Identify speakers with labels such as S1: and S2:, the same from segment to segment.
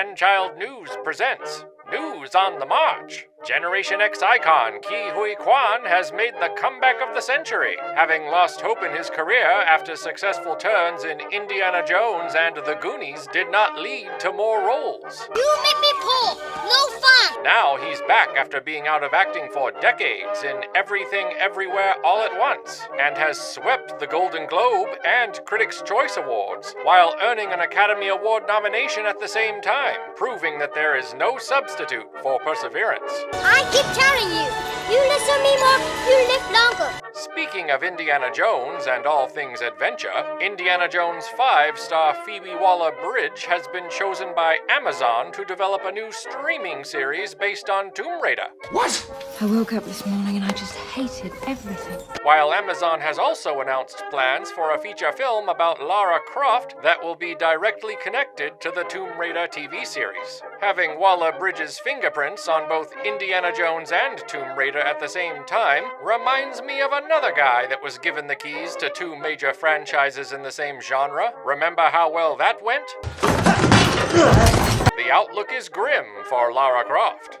S1: Manchild News presents News on the March. Generation X icon Ke Huy Quan has made the comeback of the century, having lost hope in his career after successful turns in Indiana Jones and The Goonies did not lead to more roles.
S2: You make me pull! No fun!
S1: Now he's back after being out of acting for decades in Everything Everywhere All at Once, and has swept the Golden Globe and Critics' Choice Awards, while earning an Academy Award nomination at the same time, proving that there is no substitute for perseverance.
S2: I keep telling you, you listen to me more, you live longer.
S1: Speaking of Indiana Jones and all things adventure, Indiana Jones 5 star Phoebe Waller-Bridge has been chosen by Amazon to develop a new streaming series based on Tomb Raider.
S3: What? I woke up this morning and I just hated everything.
S1: While Amazon has also announced plans for a feature film about Lara Croft that will be directly connected to the Tomb Raider TV series. Having Waller-Bridge's fingerprints on both Indiana Jones and Tomb Raider at the same time reminds me of another guy that was given the keys to two major franchises in the same genre. Remember how well that went? The outlook is grim for Lara Croft.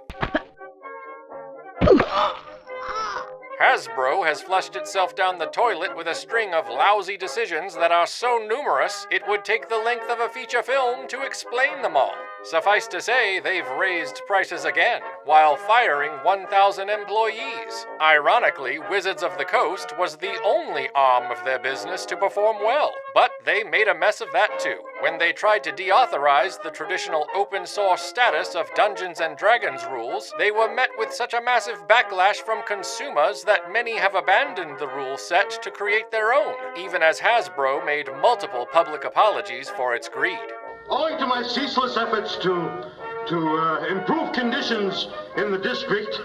S1: Hasbro has flushed itself down the toilet with a string of lousy decisions that are so numerous it would take the length of a feature film to explain them all. Suffice to say, they've raised prices again, while firing 1,000 employees. Ironically, Wizards of the Coast was the only arm of their business to perform well, but they made a mess of that too. When they tried to deauthorize the traditional open source status of Dungeons & Dragons rules, they were met with such a massive backlash from consumers that many have abandoned the rule set to create their own, even as Hasbro made multiple public apologies for its greed.
S4: Owing to my ceaseless efforts to improve conditions in the district,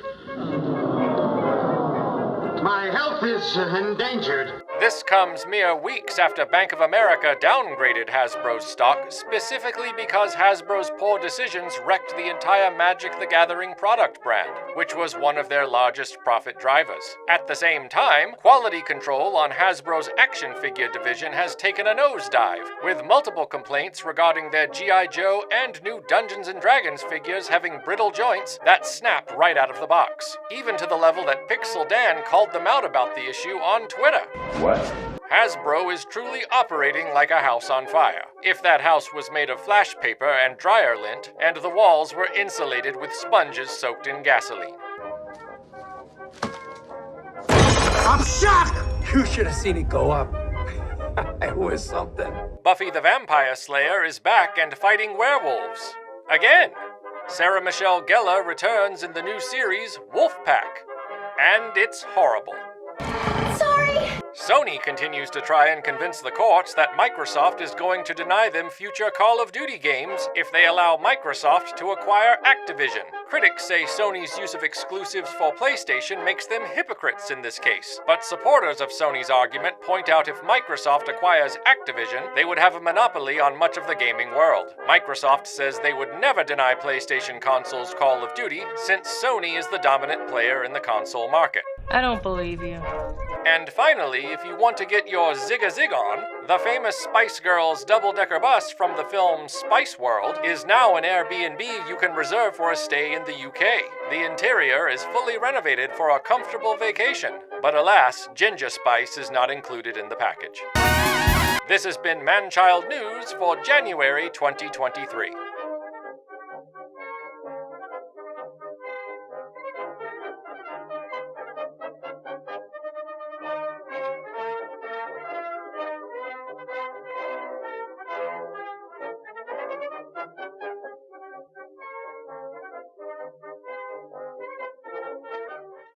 S4: my health is endangered.
S1: This comes mere weeks after Bank of America downgraded Hasbro's stock, specifically because Hasbro's poor decisions wrecked the entire Magic the Gathering product brand, which was one of their largest profit drivers. At the same time, quality control on Hasbro's action figure division has taken a nosedive, with multiple complaints regarding their G.I. Joe and new Dungeons & Dragons figures having brittle joints that snap right out of the box, even to the level that Pixel Dan called them out about the issue on Twitter.
S5: What?
S1: Hasbro is truly operating like a house on fire. If that house was made of flash paper and dryer lint, and the walls were insulated with sponges soaked in gasoline.
S5: I'm shocked! You should have seen it go up. It was something.
S1: Buffy the Vampire Slayer is back and fighting werewolves. Again! Sarah Michelle Gellar returns in the new series Wolfpack. And it's horrible. Sony continues to try and convince the courts that Microsoft is going to deny them future Call of Duty games if they allow Microsoft to acquire Activision. Critics say Sony's use of exclusives for PlayStation makes them hypocrites in this case, but supporters of Sony's argument point out if Microsoft acquires Activision, they would have a monopoly on much of the gaming world. Microsoft says they would never deny PlayStation consoles Call of Duty, since Sony is the dominant player in the console market.
S3: I don't believe you.
S1: And finally, if you want to get your zig-a-zig on, the famous Spice Girls double-decker bus from the film Spice World is now an Airbnb you can reserve for a stay in the UK. The interior is fully renovated for a comfortable vacation, but alas, Ginger Spice is not included in the package. This has been Manchild News for January 2023.